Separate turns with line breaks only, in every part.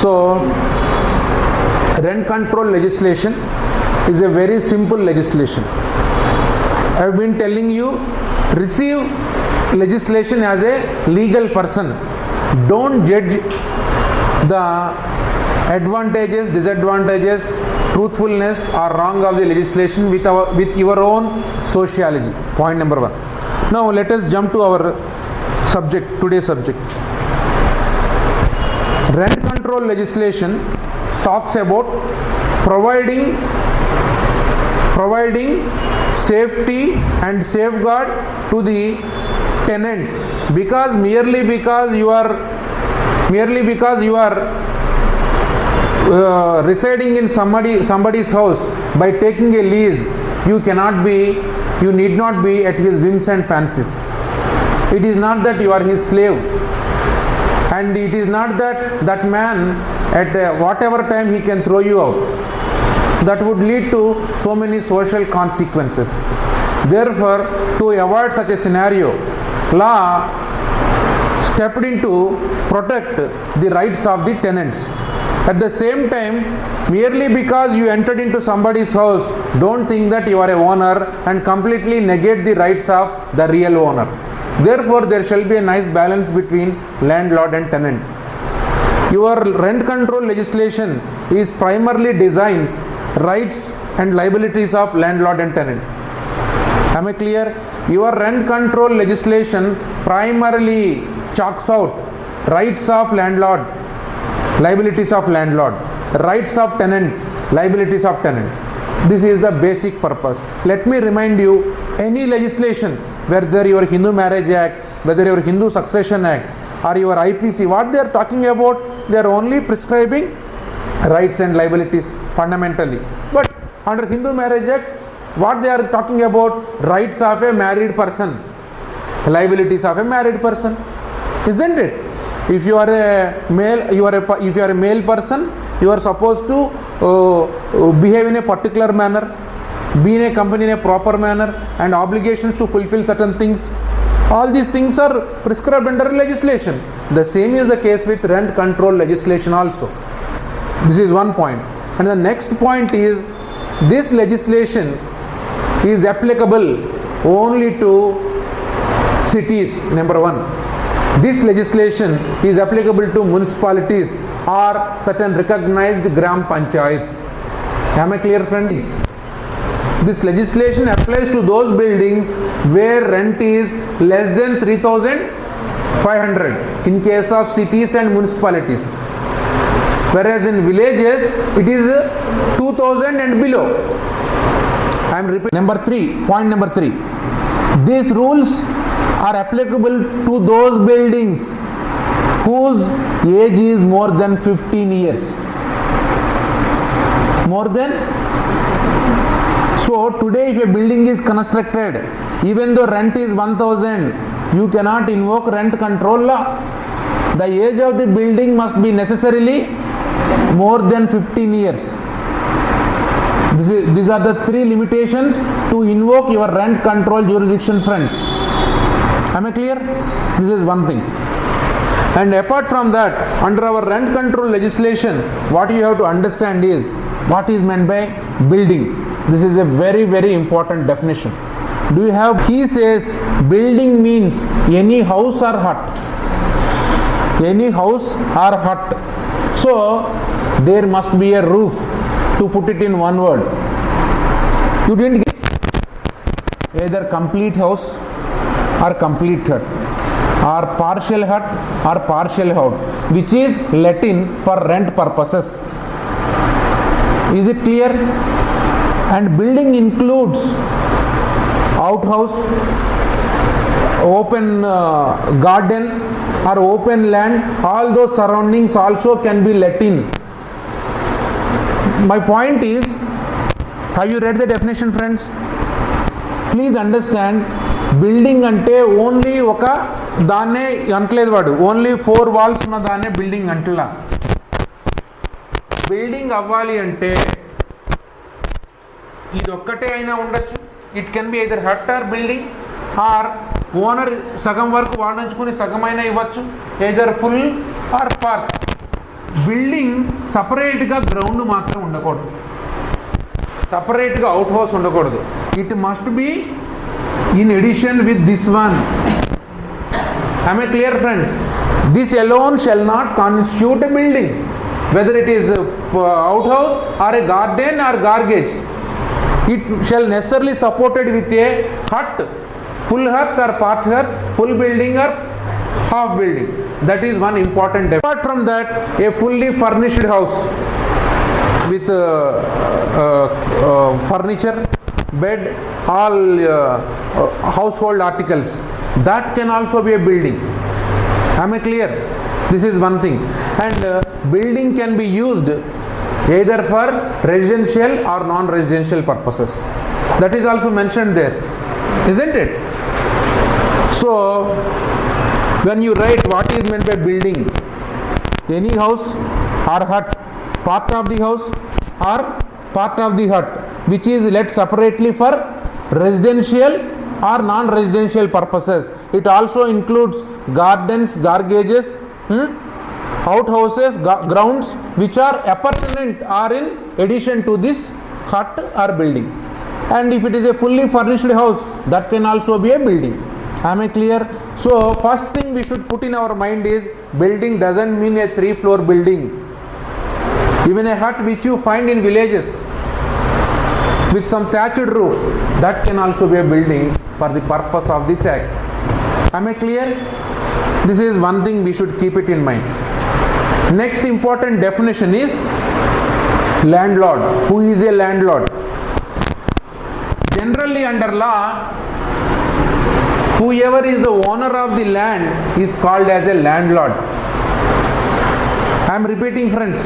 So rent control legislation is a very simple legislation. I have been telling you, receive legislation as a legal person. Don't judge the advantages, disadvantages, truthfulness or wrong of the legislation with your own sociology. Point number 1. Now let us jump to our subject, today's subject. Rent control legislation talks about providing safety and safeguard to the tenant, because merely because you are residing in somebody's house by taking a lease, you need not be at his whims and fancies. It is not that you are his slave, and it is not that man at whatever time he can throw you out. That would lead to so many social consequences. Therefore, to avoid such a scenario, law stepped in to protect the rights of the tenants. At the same time, merely because you entered into somebody's house, don't think that you are a owner and completely negate the rights of the real owner. Therefore, there shall be a nice balance between landlord and tenant. Your rent control legislation is primarily designs rights and liabilities of landlord and tenant. Am I clear? Your rent control legislation primarily chalks out rights of landlord, liabilities of landlord, rights of tenant, liabilities of tenant. This is the basic purpose. Let me remind you, any legislation, whether your Hindu Marriage Act, whether your Hindu Succession Act or your IPC, what they are talking about, they are only prescribing rights and liabilities fundamentally. But under Hindu Marriage Act, what they are talking about, rights of a married person, liabilities of a married person, isn't it? If you are a male, if you are a male person, you are supposed to behave in a particular manner, be in a company in a proper manner, and obligations to fulfill certain things. All these things are prescribed under legislation. The same is the case with rent control legislation also. This is one point. And the next point is, this legislation is applicable only to cities, number 1. This legislation is applicable to municipalities or certain recognized gram panchayats. Am I clear, friends? This legislation applies to those buildings where rent is less than 3,500 in case of cities and municipalities. Whereas in villages, it is 2,000 and below. I am repeating. Point number 3. These rules are applicable to those buildings whose age is more than 15 years. So today, if a building is constructed, even though rent is 1,000, you cannot invoke rent control law. The age of the building must be necessarily more than 15 years. These are the 3 limitations to invoke your rent control jurisdiction, friends. Am I clear? This is one thing. And apart from that, under our rent control legislation, what you have to understand is what is meant by building. This is a very, very important definition. Do you have? He says building means any house or hut. Any house or hut. So there must be a roof, to put it in one word. You didn't get either complete house or complete hut, or partial hut or partial house, which is let in for rent purposes. Is it clear? And building includes outhouse, open garden or open land. All those surroundings also can be let in. My point is, have you read the definition, friends? Please understand, building ante only oka danne antledu vadu, only 4 walls una danne building antla. Building avvali ante ఇది ఒక్కటే అయినా ఉండొచ్చు. It can be either hut or building, or owner సగం వరకు వాడించుకుని సగం అయినా ఇవ్వచ్చు, either full or part. Building సపరేట్గా గ్రౌండ్ మాత్రం ఉండకూడదు, సపరేట్గా అవుట్ హౌస్ ఉండకూడదు. It must be in addition with this one. Am I clear, friends? This alone shall not constitute a building, whether it is outhouse or a garden or garage. It shall necessarily supported with a hut, full hut or part hut, full building or half building. That is one important definition. Apart from that, a fully furnished house with furniture, bed, all household articles, that can also be a building. Am I clear? This is one thing. And building can be used either for residential or non-residential purposes. That is also mentioned there, isn't it? So when you write what is meant by building, any house or hut, part of the house or part of the hut which is let separately for residential or non-residential purposes. It also includes gardens, garages, outhouses, grounds which are appurtenant or in addition to this hut or building. And if it is a fully furnished house, that can also be a building. Am I clear? So first thing we should put in our mind is building doesn't mean a 3-floor building. Even a hut which you find in villages with some thatched roof, that can also be a building for the purpose of this act. Am I clear? This is one thing we should keep it in mind. Next important definition is landlord. Who is a landlord? Generally under law, whoever is the owner of the land is called as a landlord. I am repeating, friends.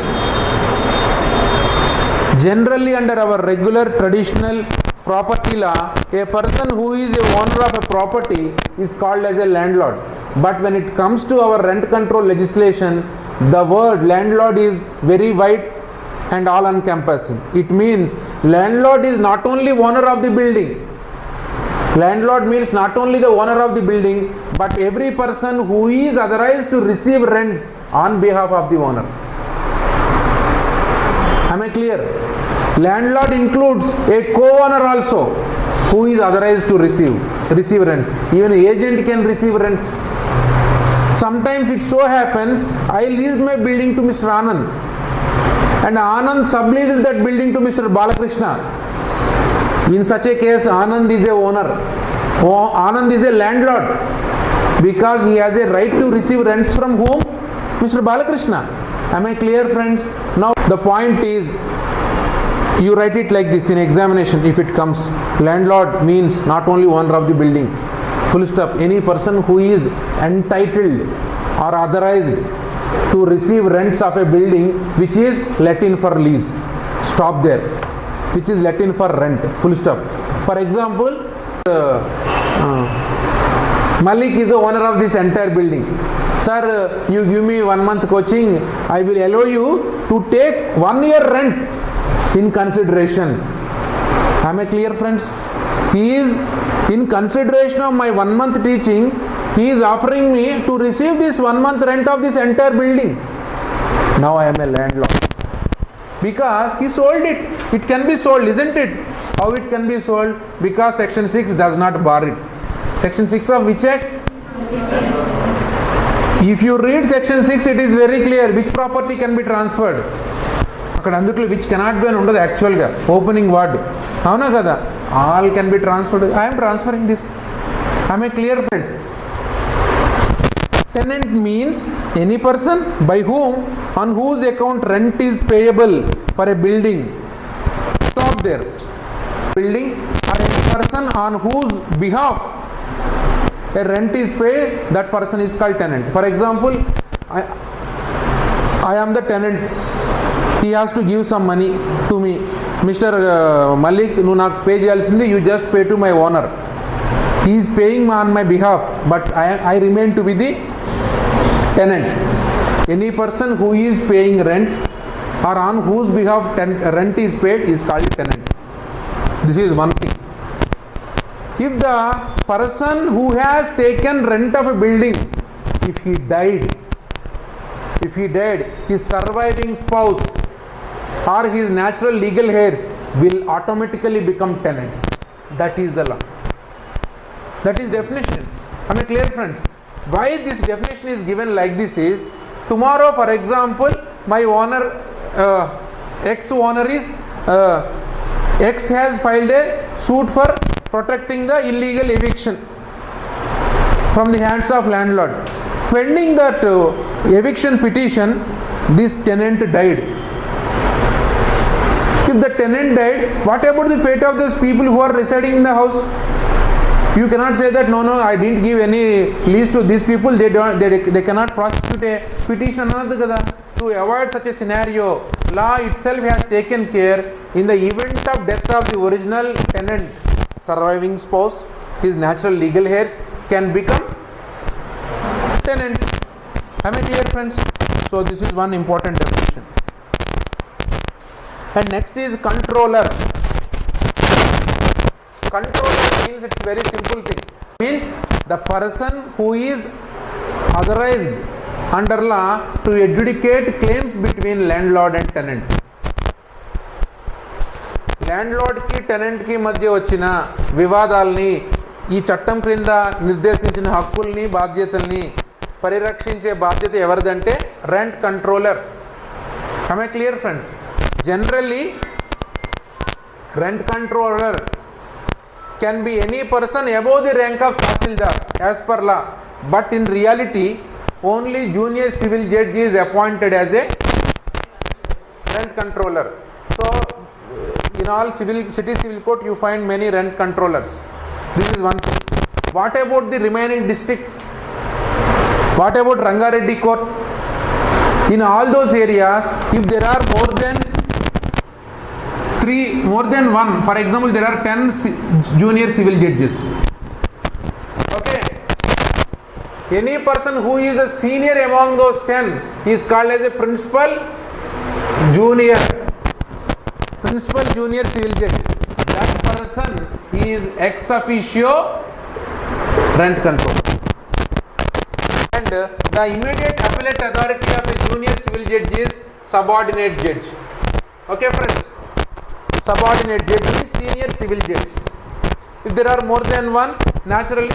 Generally under our regular traditional property law, a person who is a owner of a property is called as a landlord. But when it comes to our rent control legislation, the word landlord is very wide and all encompassing. It means landlord is not only owner of the building. Landlord means not only the owner of the building, but every person who is authorized to receive rents on behalf of the owner. Am I clear? Landlord includes a co-owner also who is authorized to receive rents. Even an agent can receive rents. Sometimes it so happens I leased my building to Mr. Anand and Anand subleased that building to Mr. Balakrishna. In such a case, Anand is a owner. Anand is a landlord because he has a right to receive rents from whom? Mr. Balakrishna. Am I clear, friends? Now the point is, you write it like this in examination if it comes. Landlord means not only owner of the building, full stop. Any person who is entitled or authorized to receive rents of a building which is let in for lease. Stop there. Which is let in for rent, full stop. For example, Malik is the owner of this entire building. Sir, you give me 1 month coaching, I will allow you to take 1 year rent in consideration. Am I clear, friends? He is in consideration of my 1 month teaching, he is offering me to receive this 1 month rent of this entire building. Now I am a landlord because he sold it. It can be sold, isn't it? How it can be sold? Because section 6 does not bar it. Section 6 of which act? If you read section 6, it is very clear which property can be transferred. అక్కడ అందుట్లో which cannot be అని ఉండదు యాక్చువల్గా opening word, అవునా కదా? All can be transferred. I'm transferring this. I'm a clear friend. Tenant means any person by whom, on whose account rent is payable for a building. Stop there. Building or any person on whose behalf a rent is paid, that person is called tenant. For example, I am the tenant. He has to give some money to me. Mr. Malik, nu nak pay cheyalsindi, you just pay to my owner. He is paying on my behalf, but I remain to be the tenant. Any person who is paying rent or on whose behalf rent is paid is called tenant. This is one thing. If the person who has taken rent of a building, if he died, if he died, his surviving spouse or his natural legal heirs will automatically become tenants. That is the law. That is definition. Am I clear, friends? Why this definition is given like this is, tomorrow, for example, my owner, ex-owner is, X has filed a suit for protecting the illegal eviction from the hands of landlord. Pending that eviction petition, this tenant died. If the tenant died, what about the fate of those people who are residing in the house? You cannot say that no, I didn't give any lease to these people. They cannot prosecute a petition. To avoid such a scenario, law itself has taken care, in the event of death of the original tenant, surviving spouse, his natural legal heirs can become tenants. Am I clear, friends? So this is one important definition. And next is controller. Controller means, it's very simple thing. Means the person who is authorized under law to adjudicate claims between landlord and tenant. Landlord కి tenant కి మధ్య వచ్చిన వివాదాలని ఈ చట్టం క్రింద నిర్దేశించిన హక్కుల్ని బాధ్యతల్ని పరిరక్షించే బాధ్యత ఎవరిదంటే rent controller. Am I clear, friends? Generally, rent controller can be any person above the rank of Tahsildar as per law, but in reality only junior civil judge is appointed as a rent controller. So in all city civil court you find many rent controllers. This is one thing. What about the remaining districts? What about Rangareddy court? In all those areas, if there are more than one, for example, there are 10 junior civil judges. Okay. Any person who is a senior among those 10 is called as a principal junior civil judge. That person is ex officio rent control. And the immediate appellate authority of a junior civil judge is subordinate judge. Okay, friends? Subordinate judge is senior civil judge. If there are more than one, naturally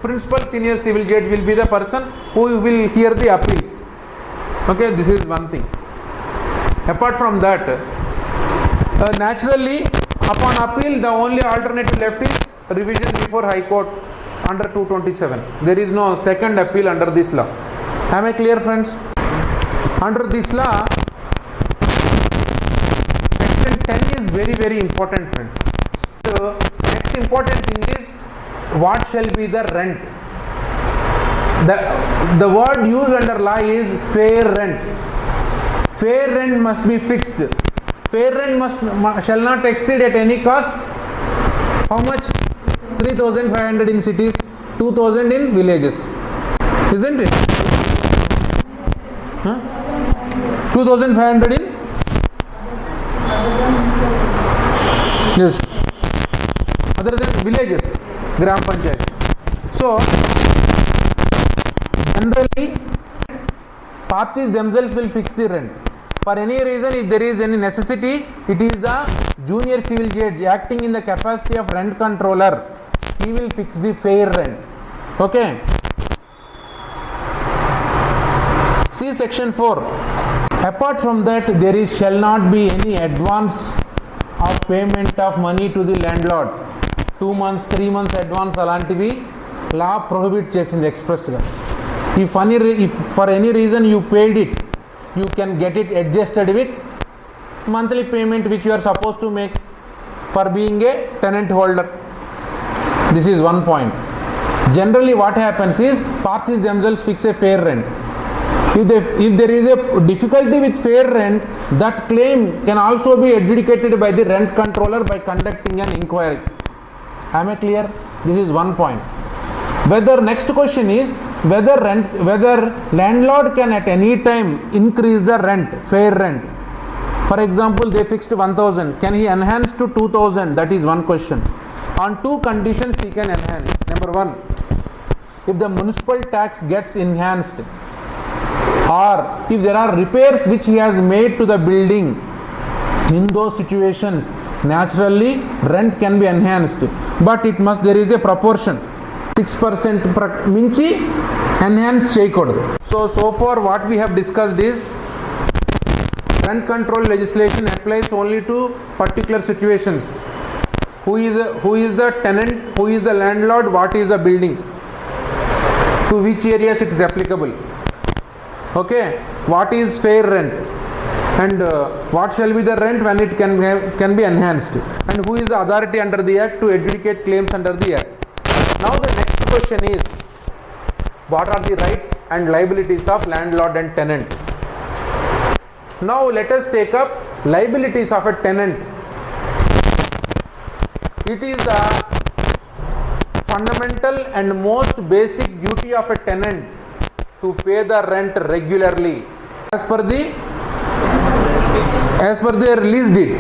principal senior civil judge will be the person who will hear the appeals. Okay, this is one thing. Apart from that, naturally upon appeal the only alternative left is revision before High Court under 227. There is no second appeal under this law. Am I clear, friends? Under this law, section 10 is very, very important, friends. So next important thing is, what shall be the rent? The word used under law is fair rent. Fair rent must be fixed. Fair rent shall not exceed at any cost. How much? 3,500 in cities, 2,000 in villages. Isn't it? 2,500 in? Yes. Other than villages, Gram Panchayats. So, generally, parties themselves will fix the rent. For any reason, if there is any necessity, it is the junior civil judge acting in the capacity of rent controller. He will fix the fair rent. Okay. See section 4. Apart from that, there shall not be any advance of payment of money to the landlord. 2 months, 3 months advance alantivi law prohibit chesindi express ga. If for any reason you paid it, you can get it adjusted with monthly payment which you are supposed to make for being a tenant holder. This is one point. Generally what happens is, parties themselves fix a fair rent. If there is a difficulty with fair rent, that claim can also be adjudicated by the rent controller by conducting an inquiry. Am I clear? This is one point. Next question is whether landlord can at any time increase the rent, fair rent. For example, they fixed 1,000. Can he enhance to 2,000? That is one question. On two conditions he can enhance. Number one, if the municipal tax gets enhanced, or if there are repairs which he has made to the building, in those situations naturally rent can be enhanced, but there is a proportion. 6% మించి enhance చేయకూడదు. So far what we have discussed is rent control legislation applies only to particular situations. Who is the tenant, who is the landlord, what is the building, to which areas it is applicable. Okay, what is fair rent, and what shall be the rent when it can be enhanced, and who is the authority under the act to adjudicate claims under the act. Now the next question is, what are the rights and liabilities of landlord and tenant? Now let us take up liabilities of a tenant. It is the fundamental and most basic duty of a tenant to pay the rent regularly as per their lease deed,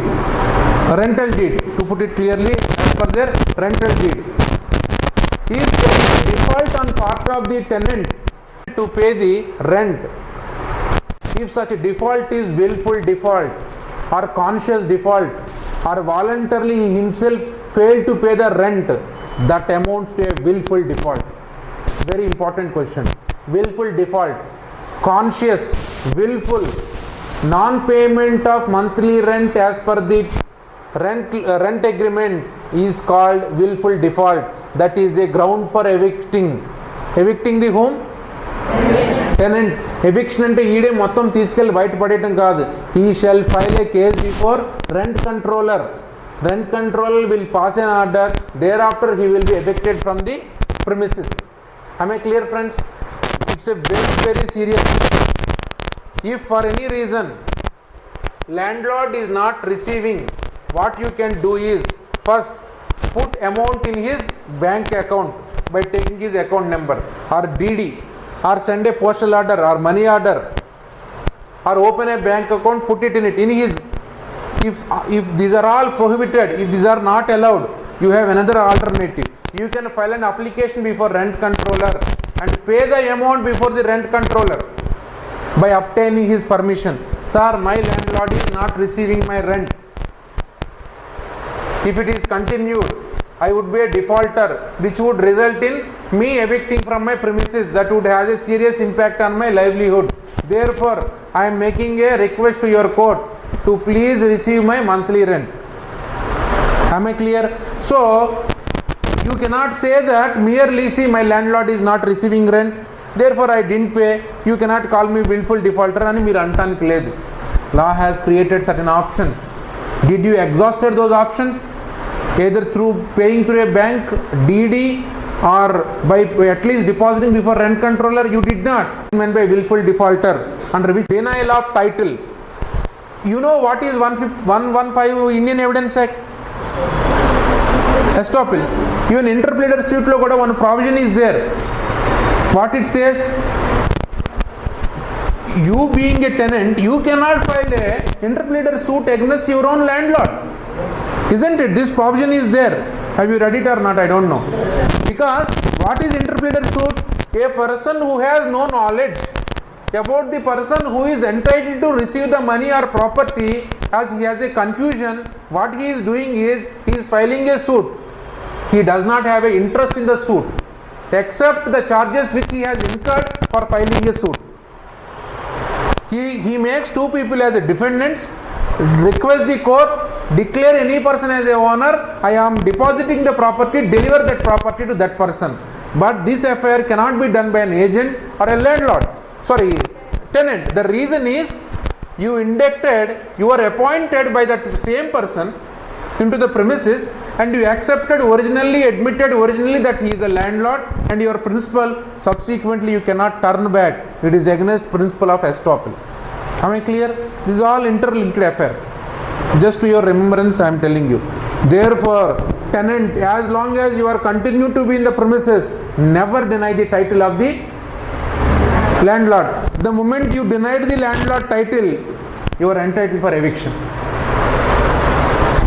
rental deed, to put it clearly, as per their rental deed. If there is a default on part of the tenant to pay the rent, if such a default is willful default or conscious default or voluntarily he himself failed to pay the rent, that amounts to a willful default. Very important question. Willful default, conscious, willful, non-payment of monthly rent as per the rent agreement is called willful default. That is a ground for evicting. Evicting the whom? Tenant. Eviction అంటే ఈడే మొత్తం తీసుకెళ్లి బయట పడేయటం కాదు. He shall file a case before rent controller. Rent controller will pass an order. Thereafter he will be evicted from the premises. Am I clear, friends? It's a very serious. If for any reason landlord is not receiving, what you can do is first put amount in his bank account by taking his account number or DD, or send a postal order or money order, or open a bank account, put it in his. If these are all prohibited, if these are not allowed, you have another alternative. You can file an application before rent controller and pay the amount before the rent controller by obtaining his permission. Sir, my landlord is not receiving my rent. If it is continued, I would be a defaulter, which would result in me evicting from my premises. That would have a serious impact on my livelihood. Therefore, I am making a request to your court to please receive my monthly rent. Am I clear? So you cannot say that merely, see, my landlord is not receiving rent, therefore I didn't pay. You cannot call me willful defaulter అని మీరు అంటానికి లేదు. Law has created certain options. Did you exhausted those options? Either through paying through a bank, DD, or by at least depositing before rent controller? You did not. Meant by willful defaulter, under which denial of title. You know what is 115 Indian Evidence Act? Estoppel. Even interpleader suit lo kuda one provision is there. What it says? You being a tenant, you cannot file a interpleader suit against your own landlord. Isn't it? This provision is there. Have you read it or not? I don't know. Because what is interpleader suit? A person who has no knowledge about the person who is entitled to receive the money or property, as he has a confusion, what he is doing is he is filing a suit. He does not have an interest in the suit except the charges which he has incurred for filing a suit. He makes two people as a defendants, request the court, declare any person as a owner, I am depositing the property, deliver that property to that person. But this affair cannot be done by an agent or a landlord, tenant. The reason is you were appointed by that same person into the premises, and you admitted originally that he is a landlord and your principal. Subsequently you cannot turn back. It is against principle of estoppel. Am I clear? This is all interlinked affair. Just to your remembrance I am telling you. Therefore, tenant, as long as you are continue to be in the premises, never deny the title of the landlord. The moment you denied the landlord title, you are entitled for eviction.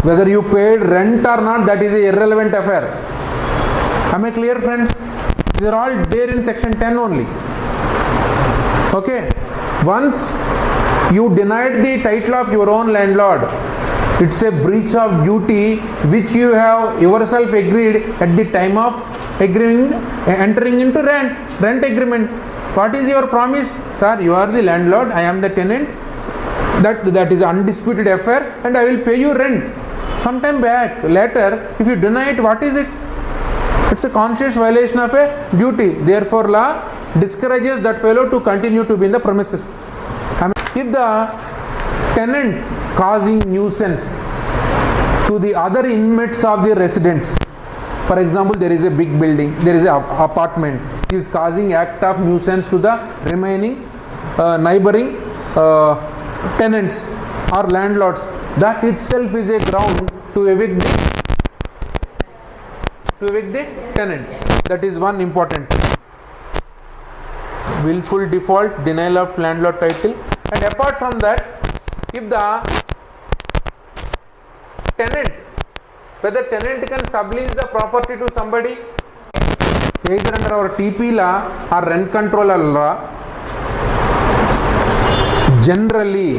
Whether you paid rent or not, that is an irrelevant affair. Am I clear, friends? These are all there in section 10 only. Okay. Once you denied the title of your own landlord, it's a breach of duty which you have yourself agreed at the time of entering into rent agreement. What is your promise? Sir, you are the landlord, I am the tenant. That is undisputed affair, and I will pay you rent. Sometime back, later, if you deny it, what is it? It's a conscious violation of a duty. Therefore, law discourages that fellow to continue to be in the premises. If the tenant causing nuisance to the other inmates of the residence, for example, there is a big building, there is an apartment, he is causing act of nuisance to the remaining neighboring tenants or landlords, that itself is a ground to evict the tenant. That is one important thing. Willful default, denial of landlord title. And apart from that, if the tenant, whether tenant can sublease the property to somebody, either under our TP law or rent control law, generally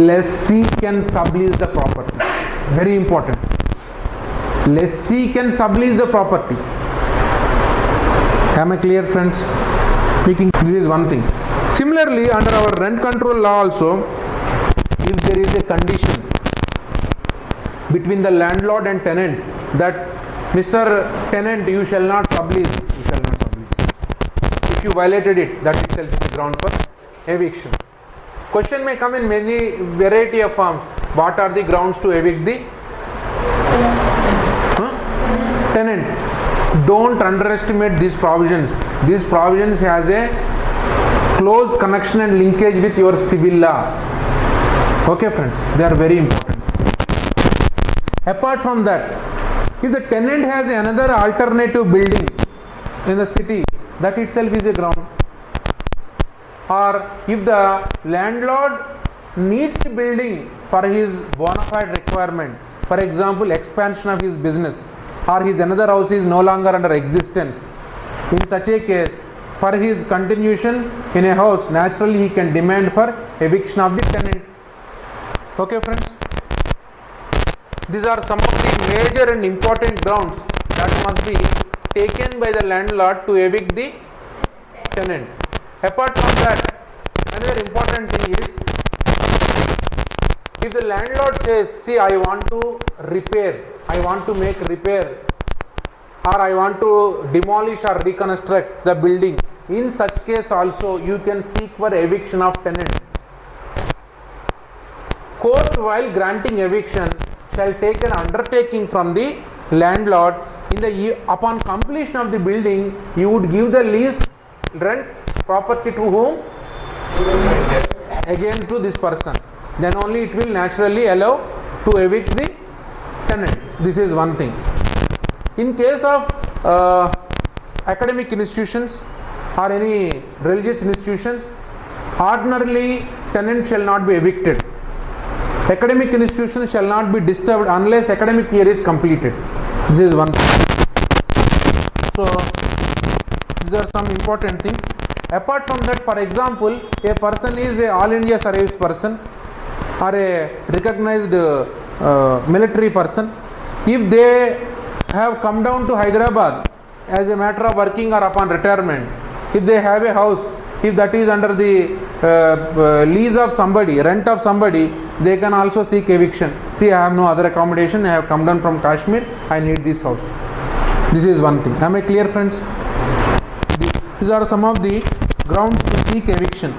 lessee can sublease the property. Very important. Lessee can sublease the property. Am I clear, friends? This is one thing. Similarly, under our rent control law also, if there is a condition between the landlord and tenant that Mr. Tenant, you shall not sublease, if you violated it, that itself is the ground for eviction. Question may come in many variety of forms. What are the grounds to evict the tenant? Don't underestimate these provisions. These provisions has a close connection and linkage with your civil law. Okay, friends, they are very important. Apart from that, if the tenant has another alternative building in the city, that itself is a ground. Or if the landlord needs a building for his bona fide requirement, for example, expansion of his business, or his another house is no longer under existence, in such a case, for his continuation in a house, naturally he can demand for eviction of the tenant. Okay, friends? These are some of the major and important grounds that must be taken by the landlord to evict the tenant. Apart from that, another important thing is, if the landlord says, see, I want to repair, I want to make repair, or I want to demolish or reconstruct the building, in such case also you can seek for eviction of tenant. Court, while granting eviction, shall take an undertaking from the landlord. Upon completion of the building, you would give the lease rent property to whom? Again to this person. Then only it will naturally allow to evict the tenant. This is one thing. In case of academic institutions or any religious institutions, ordinarily tenant shall not be evicted. Academic institutions shall not be disturbed unless academic year is completed. This is one thing. So these are some important things. Apart from that, for example, a person is a all India service person or a recognized military person. If they have come down to Hyderabad as a matter of working or upon retirement, if they have a house, if that is under the lease of somebody, rent of somebody, they can also seek eviction. See, I have no other accommodation, I have come down from Kashmir, I need this house. This is one thing. Am I clear, friends? These are some of the grounds to seek eviction.